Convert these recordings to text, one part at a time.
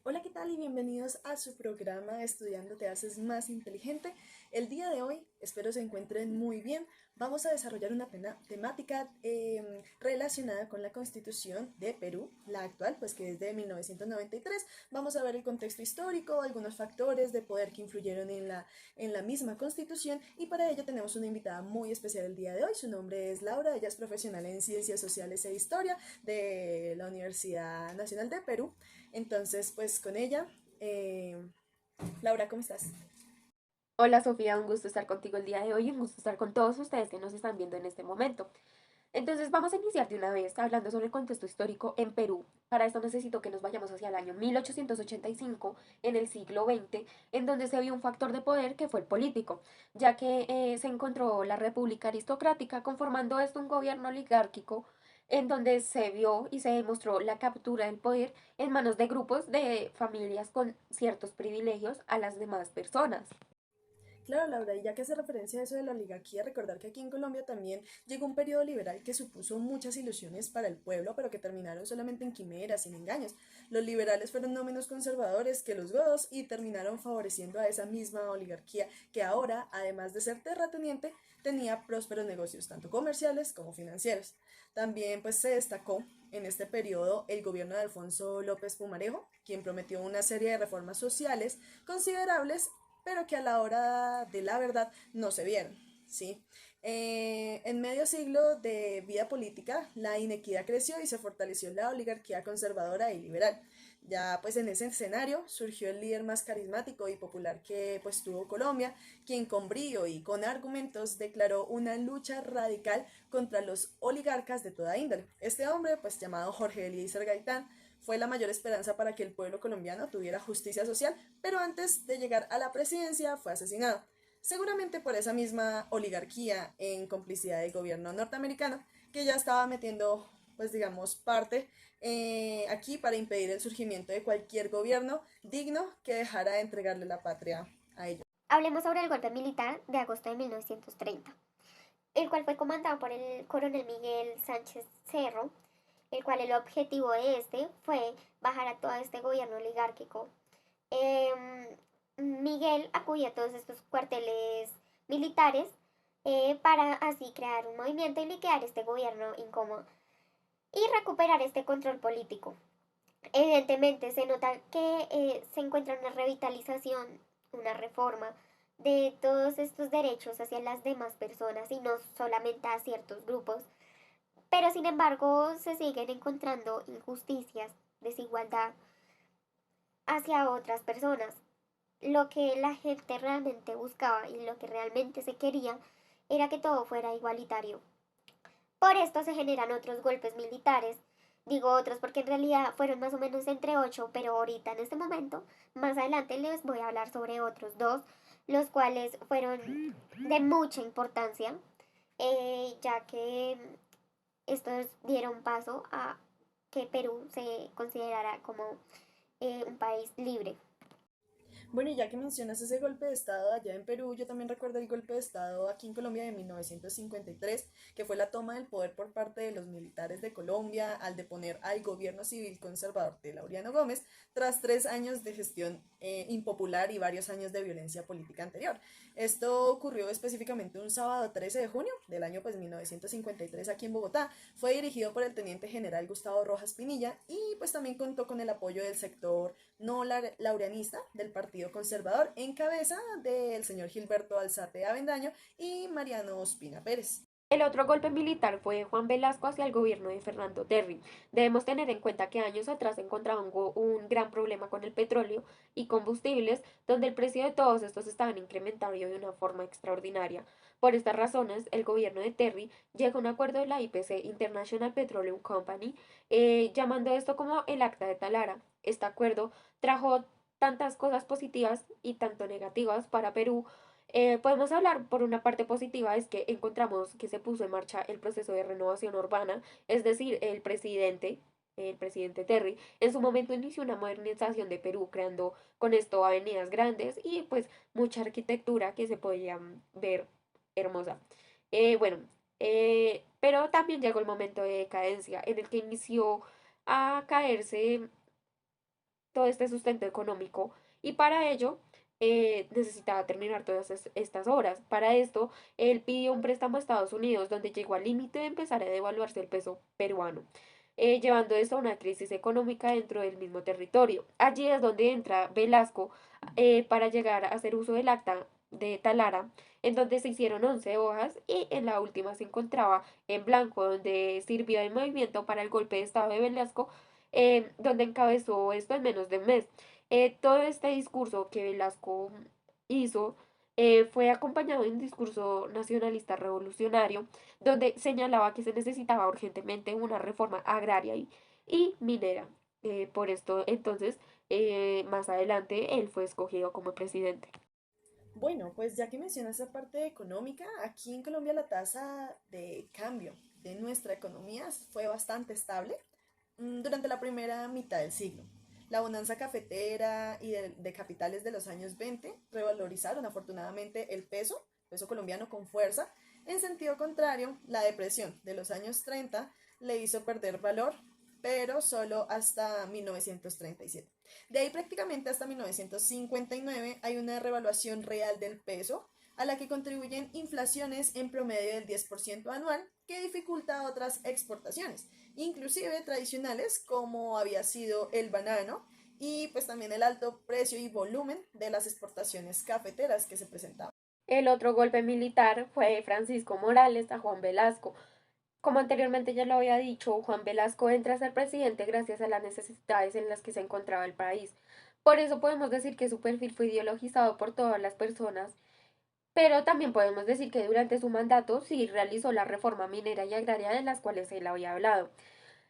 Hola, ¿qué tal? Y bienvenidos a su programa Estudiando te haces más inteligente. El día de hoy, espero se encuentren muy bien. Vamos a desarrollar una temática relacionada con la Constitución de Perú, la actual, pues que es de 1993. Vamos a ver el contexto histórico, algunos factores de poder que influyeron en la misma Constitución y para ello tenemos una invitada muy especial el día de hoy. Su nombre es Laura, ella es profesional en Ciencias Sociales e Historia de la Universidad Nacional de Perú. Entonces, pues con ella, Laura, ¿cómo estás? Hola Sofía, un gusto estar contigo el día de hoy y un gusto estar con todos ustedes que nos están viendo en este momento. Entonces vamos a iniciar de una vez hablando sobre el contexto histórico en Perú. Para esto necesito que nos vayamos hacia el año 1885, en el siglo XX, en donde se vio un factor de poder que fue el político, ya que se encontró la República Aristocrática conformando esto un gobierno oligárquico en donde se vio y se demostró la captura del poder en manos de grupos de familias con ciertos privilegios a las demás personas. Claro, Laura, y ya que hace referencia a eso de la oligarquía, recordar que aquí en Colombia también llegó un periodo liberal que supuso muchas ilusiones para el pueblo, pero que terminaron solamente en quimeras y en engaños. Los liberales fueron no menos conservadores que los godos y terminaron favoreciendo a esa misma oligarquía que ahora, además de ser terrateniente, tenía prósperos negocios, tanto comerciales como financieros. También pues se destacó en este periodo el gobierno de Alfonso López Pumarejo, quien prometió una serie de reformas sociales considerables pero que a la hora de la verdad no se vieron, ¿sí? En medio siglo de vida política, la inequidad creció y se fortaleció la oligarquía conservadora y liberal. Ya pues en ese escenario surgió el líder más carismático y popular que pues tuvo Colombia, quien con brío y con argumentos declaró una lucha radical contra los oligarcas de toda índole. Este hombre, pues llamado Jorge Eliezer Gaitán, fue la mayor esperanza para que el pueblo colombiano tuviera justicia social, pero antes de llegar a la presidencia fue asesinado. Seguramente por esa misma oligarquía en complicidad del gobierno norteamericano, que ya estaba metiendo, pues digamos, parte aquí para impedir el surgimiento de cualquier gobierno digno que dejara de entregarle la patria a ellos. Hablemos sobre el golpe militar de agosto de 1930, el cual fue comandado por el coronel Miguel Sánchez Cerro, el cual el objetivo de este fue bajar a todo este gobierno oligárquico. Miguel acudió a todos estos cuarteles militares para así crear un movimiento y liquidar este gobierno incómodo y recuperar este control político. Evidentemente se nota que se encuentra una revitalización, una reforma de todos estos derechos hacia las demás personas y no solamente a ciertos grupos, pero sin embargo se siguen encontrando injusticias, desigualdad hacia otras personas. Lo que la gente realmente buscaba y lo que realmente se quería era que todo fuera igualitario. Por esto se generan otros golpes militares. Digo otros porque en realidad fueron más o menos entre ocho, pero ahorita en este momento, más adelante les voy a hablar sobre otros dos, los cuales fueron de mucha importancia, ya que estos dieron paso a que Perú se considerara como un país libre. Bueno, y ya que mencionas ese golpe de Estado allá en Perú, yo también recuerdo el golpe de Estado aquí en Colombia de 1953, que fue la toma del poder por parte de los militares de Colombia al deponer al gobierno civil conservador de Laureano Gómez tras 3 años de gestión impopular y varios años de violencia política anterior. Esto ocurrió específicamente un sábado 13 de junio del año pues 1953 aquí en Bogotá. Fue dirigido por el teniente general Gustavo Rojas Pinilla y pues también contó con el apoyo del sector no laureanista del Partido Conservador en cabeza del señor Gilberto Alzate Avendaño y Mariano Ospina Pérez. El otro golpe militar fue Juan Velasco hacia el gobierno de Fernando Terry. Debemos tener en cuenta que años atrás se encontraba un gran problema con el petróleo y combustibles, donde el precio de todos estos estaban incrementando de una forma extraordinaria. Por estas razones, el gobierno de Terry llegó a un acuerdo de la IPC, International Petroleum Company, llamando esto como el Acta de Talara. Este acuerdo trajo tantas cosas positivas y tanto negativas para Perú. Podemos hablar por una parte positiva, es que encontramos que se puso en marcha el proceso de renovación urbana, es decir, el presidente Terry, en su momento inició una modernización de Perú, creando con esto avenidas grandes y pues mucha arquitectura que se podía ver hermosa. Bueno, pero también llegó el momento de decadencia en el que inició a caerse todo este sustento económico y para ello necesitaba terminar todas estas obras. Para esto, él pidió un préstamo a Estados Unidos donde llegó al límite de empezar a devaluarse el peso peruano, llevando esto a una crisis económica dentro del mismo territorio. Allí es donde entra Velasco para llegar a hacer uso del acta de Talara, en donde se hicieron 11 hojas y en la última se encontraba en blanco, donde sirvió de movimiento para el golpe de estado de Velasco, donde encabezó esto en menos de un mes. Todo este discurso que Velasco hizo fue acompañado de un discurso nacionalista revolucionario, donde señalaba que se necesitaba urgentemente una reforma agraria y minera. Por esto, entonces, más adelante, él fue escogido como presidente. Bueno, pues ya que mencionas esa parte económica, aquí en Colombia la tasa de cambio de nuestra economía fue bastante estable durante la primera mitad del siglo. La bonanza cafetera y de capitales de los años 20 revalorizaron afortunadamente el peso colombiano con fuerza. En sentido contrario, la depresión de los años 30 le hizo perder valor, pero solo hasta 1937. De ahí prácticamente hasta 1959 hay una revaluación real del peso, a la que contribuyen inflaciones en promedio del 10% anual, que dificulta otras exportaciones, inclusive tradicionales como había sido el banano, y pues también el alto precio y volumen de las exportaciones cafeteras que se presentaban. El otro golpe militar fue de Francisco Morales a Juan Velasco. Como anteriormente ya lo había dicho, Juan Velasco entra a ser presidente gracias a las necesidades en las que se encontraba el país. Por eso podemos decir que su perfil fue ideologizado por todas las personas, pero también podemos decir que durante su mandato sí realizó la reforma minera y agraria de las cuales él había hablado,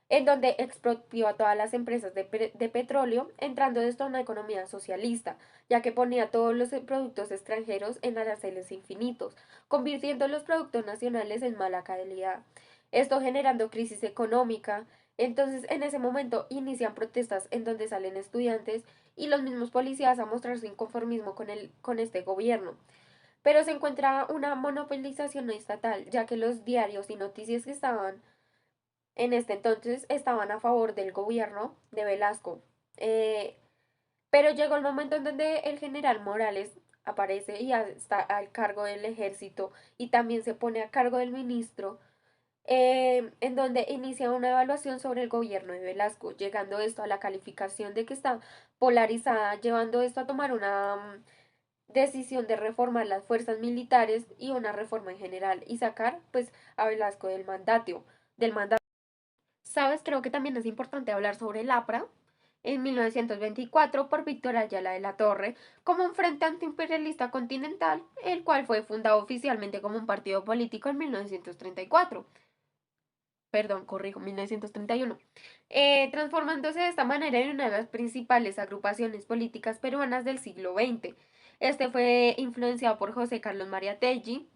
en donde expropió a todas las empresas de petróleo, entrando esto a una economía socialista, ya que ponía todos los productos extranjeros en aranceles infinitos, convirtiendo los productos nacionales en mala calidad. Esto generando crisis económica. Entonces, en ese momento inician protestas en donde salen estudiantes y los mismos policías a mostrar su inconformismo con este gobierno. Pero se encuentra una monopolización estatal, ya que los diarios y noticias que estaban en este entonces estaban a favor del gobierno de Velasco. Eh, pero llegó el momento en donde el general Morales aparece y está al cargo del ejército y también se pone a cargo del ministro, en donde inicia una evaluación sobre el gobierno de Velasco, llegando esto a la calificación de que está polarizada, llevando esto a tomar una decisión de reformar las fuerzas militares y una reforma en general y sacar pues a Velasco del mandato. Sabes, creo que también es importante hablar sobre el APRA en 1924 por Víctor Ayala de la Torre como un frente antiimperialista continental, el cual fue fundado oficialmente como un partido político en 1934. Perdón, corrijo, 1931, transformándose de esta manera en una de las principales agrupaciones políticas peruanas del siglo XX. Este fue influenciado por José Carlos Mariátegui.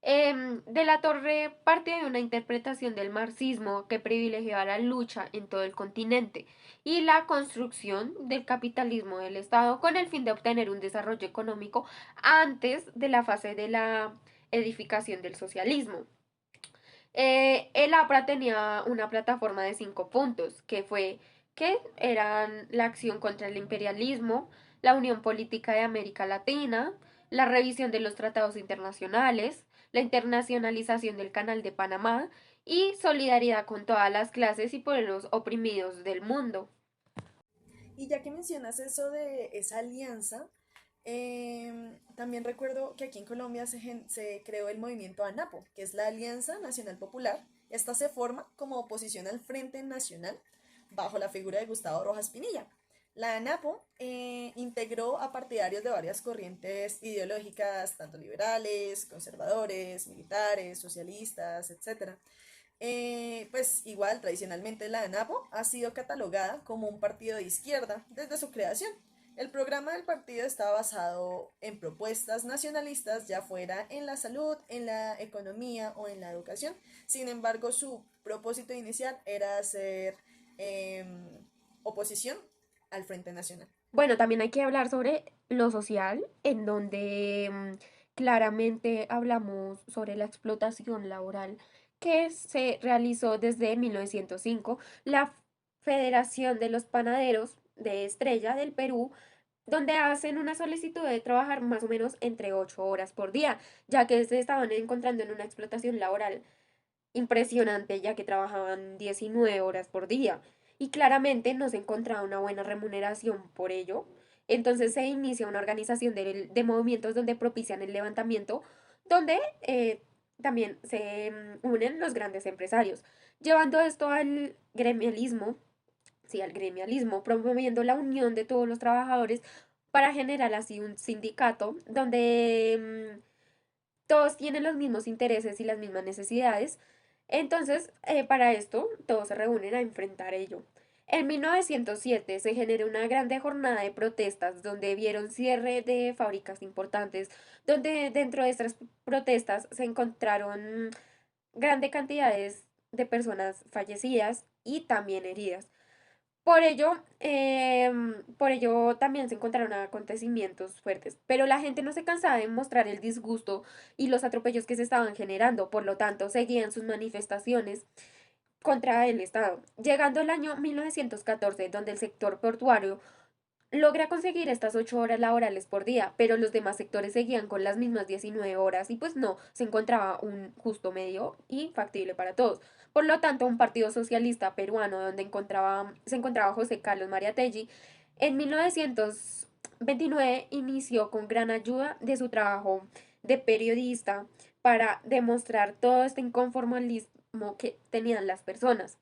De la Torre parte de una interpretación del marxismo que privilegiaba la lucha en todo el continente y la construcción del capitalismo del Estado con el fin de obtener un desarrollo económico antes de la fase de la edificación del socialismo. El APRA tenía una plataforma de 5 puntos, que eran la acción contra el imperialismo, la unión política de América Latina, la revisión de los tratados internacionales, la internacionalización del Canal de Panamá y solidaridad con todas las clases y pueblos oprimidos del mundo. Y ya que mencionas eso de esa alianza, también recuerdo que aquí en Colombia se creó el movimiento ANAPO, que es la Alianza Nacional Popular. Esta se forma como oposición al Frente Nacional bajo la figura de Gustavo Rojas Pinilla. La ANAPO integró a partidarios de varias corrientes ideológicas, tanto liberales, conservadores, militares, socialistas, etcétera. Pues igual, tradicionalmente la ANAPO ha sido catalogada como un partido de izquierda desde su creación. El programa del partido está basado en propuestas nacionalistas, ya fuera en la salud, en la economía o en la educación. Sin embargo, su propósito inicial era hacer oposición al Frente Nacional. Bueno, también hay que hablar sobre lo social, en donde claramente hablamos sobre la explotación laboral que se realizó desde 1905. La Federación de los Panaderos de Estrella del Perú, donde hacen una solicitud de trabajar más o menos entre 8 horas por día, ya que se estaban encontrando en una explotación laboral impresionante, ya que trabajaban 19 horas por día y claramente no se encontraba una buena remuneración por ello. Entonces se inicia una organización de movimientos donde propician el levantamiento, donde también se unen los grandes empresarios, llevando esto al gremialismo, sí, al gremialismo, promoviendo la unión de todos los trabajadores para generar así un sindicato donde todos tienen los mismos intereses y las mismas necesidades. Entonces, para esto, todos se reúnen a enfrentar ello. En 1907 se generó una grande jornada de protestas donde vieron cierre de fábricas importantes, donde dentro de estas protestas se encontraron grandes cantidades de personas fallecidas y también heridas. Por ello también se encontraron acontecimientos fuertes, pero la gente no se cansaba de mostrar el disgusto y los atropellos que se estaban generando, por lo tanto seguían sus manifestaciones contra el Estado, llegando el año 1914, donde el sector portuario logra conseguir estas 8 horas laborales por día, pero los demás sectores seguían con las mismas 19 horas y pues no se encontraba un justo medio y factible para todos. Por lo tanto, un partido socialista peruano donde se encontraba José Carlos Mariátegui, en 1929 inició con gran ayuda de su trabajo de periodista para demostrar todo este inconformismo que tenían las personas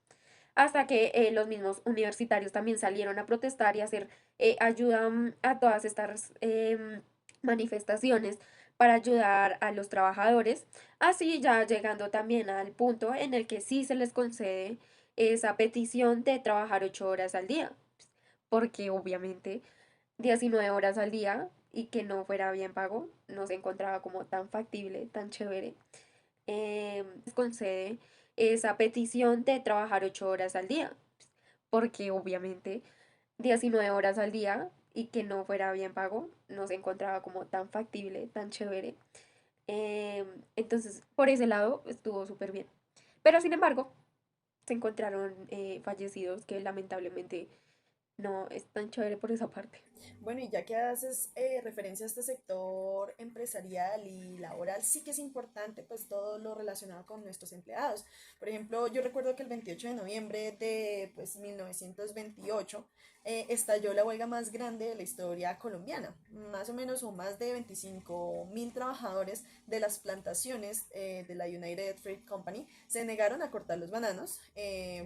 hasta que los mismos universitarios también salieron a protestar y a hacer ayuda a todas estas manifestaciones para ayudar a los trabajadores, así ya llegando también al punto en el que sí se les concede esa petición de trabajar 8 horas al día, porque obviamente 19 horas al día y que no fuera bien pago no se encontraba como tan factible, tan chévere. Les concede esa petición de trabajar 8 horas al día, porque obviamente 19 horas al día y que no fuera bien pago no se encontraba como tan factible, tan chévere. Entonces, por ese lado estuvo súper bien. Pero sin embargo, se encontraron fallecidos que lamentablemente no es tan chévere por esa parte. Bueno, y ya que haces referencia a este sector empresarial y laboral, sí que es importante pues todo lo relacionado con nuestros empleados. Por ejemplo, yo recuerdo que el 28 de noviembre de pues 1928 estalló la huelga más grande de la historia colombiana. Más o menos o más de 25.000 trabajadores de las plantaciones de la United Fruit Company se negaron a cortar los bananos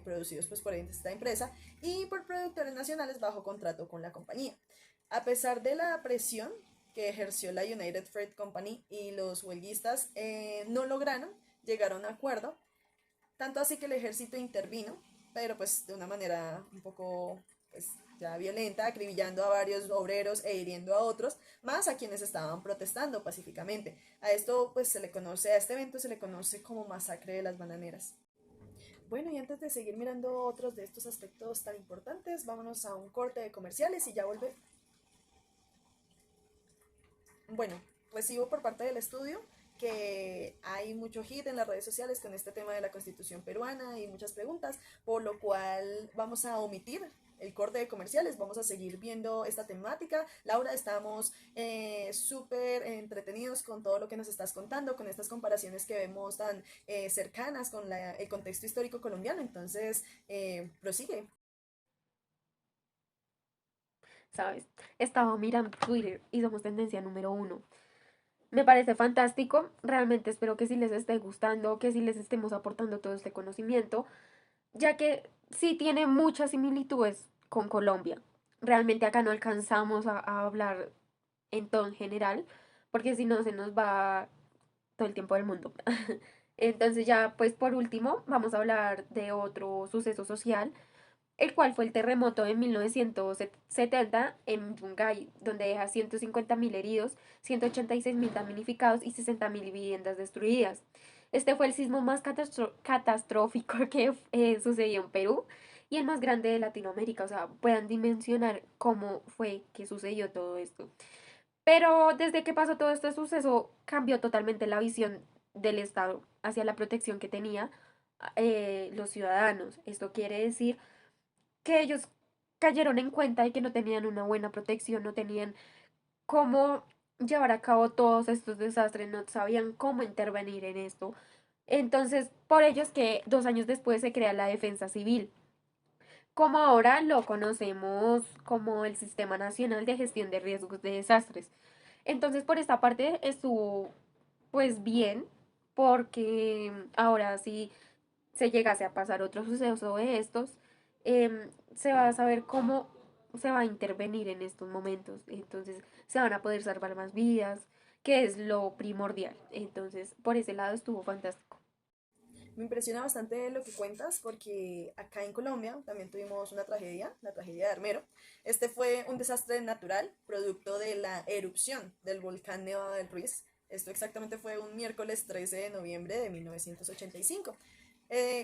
producidos pues por esta empresa y por productores nacionales bajo contrato con la compañía. A pesar de la presión que ejerció la United Fruit Company y los huelguistas no lograron llegar a un acuerdo, tanto así que el ejército intervino, pero pues de una manera un poco pues, ya violenta, acribillando a varios obreros e hiriendo a otros, más a quienes estaban protestando pacíficamente. A esto pues se le conoce, a este evento se le conoce como masacre de las bananeras. Bueno, y antes de seguir mirando otros de estos aspectos tan importantes, vámonos a un corte de comerciales y ya volvemos. Bueno, recibo por parte del estudio que hay mucho hit en las redes sociales con este tema de la constitución peruana y muchas preguntas, por lo cual vamos a omitir el corte de comerciales, vamos a seguir viendo esta temática. Laura, estamos súper entretenidos con todo lo que nos estás contando, con estas comparaciones que vemos tan cercanas con el contexto histórico colombiano, entonces prosigue. ¿Sabes? Estaba mirando Twitter y somos tendencia número uno. Me parece fantástico, realmente espero que sí les esté gustando, que sí les estemos aportando todo este conocimiento, ya que sí tiene muchas similitudes con Colombia. Realmente acá no alcanzamos a hablar en todo en general, porque si no se nos va todo el tiempo del mundo. Entonces ya, pues por último, vamos a hablar de otro suceso social el cual fue el terremoto de 1970 en Yungay, donde deja 150.000 heridos, 186.000 damnificados y 60.000 viviendas destruidas. Este fue el sismo más catastrófico que sucedió en Perú y el más grande de Latinoamérica. O sea, puedan dimensionar cómo fue que sucedió todo esto. Pero desde que pasó todo este suceso, cambió totalmente la visión del Estado hacia la protección que tenía los ciudadanos. Esto quiere decir que ellos cayeron en cuenta de que no tenían una buena protección, no tenían cómo llevar a cabo todos estos desastres, no sabían cómo intervenir en esto. Entonces, por ello es que 2 años después se crea la Defensa Civil, como ahora lo conocemos como el Sistema Nacional de Gestión de Riesgos de Desastres. Entonces, por esta parte estuvo pues bien, porque ahora si se llegase a pasar otro suceso de estos, se va a saber cómo se va a intervenir en estos momentos. Entonces, se van a poder salvar más vidas, que es lo primordial. Entonces, por ese lado estuvo fantástico. Me impresiona bastante lo que cuentas porque acá en Colombia también tuvimos una tragedia, la tragedia de Armero. Este fue un desastre natural producto de la erupción del volcán Nevado del Ruiz. Esto exactamente fue un miércoles 13 de noviembre de 1985.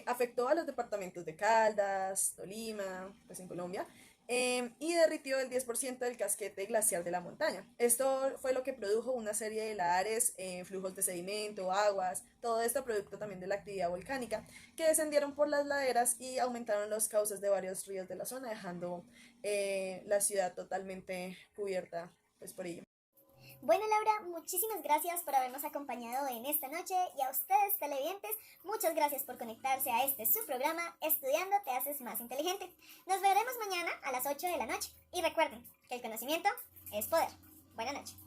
Afectó a los departamentos de Caldas, Tolima, pues en Colombia, y derritió el 10% del casquete glaciar de la montaña. Esto fue lo que produjo una serie de lahares, flujos de sedimento, aguas, todo esto producto también de la actividad volcánica, que descendieron por las laderas y aumentaron los cauces de varios ríos de la zona, dejando la ciudad totalmente cubierta pues, por ello. Bueno, Laura, muchísimas gracias por habernos acompañado en esta noche y a ustedes, televidentes, muchas gracias por conectarse a este su programa Estudiando te haces más inteligente. Nos veremos mañana a las 8 de la noche y recuerden que el conocimiento es poder. Buenas noches.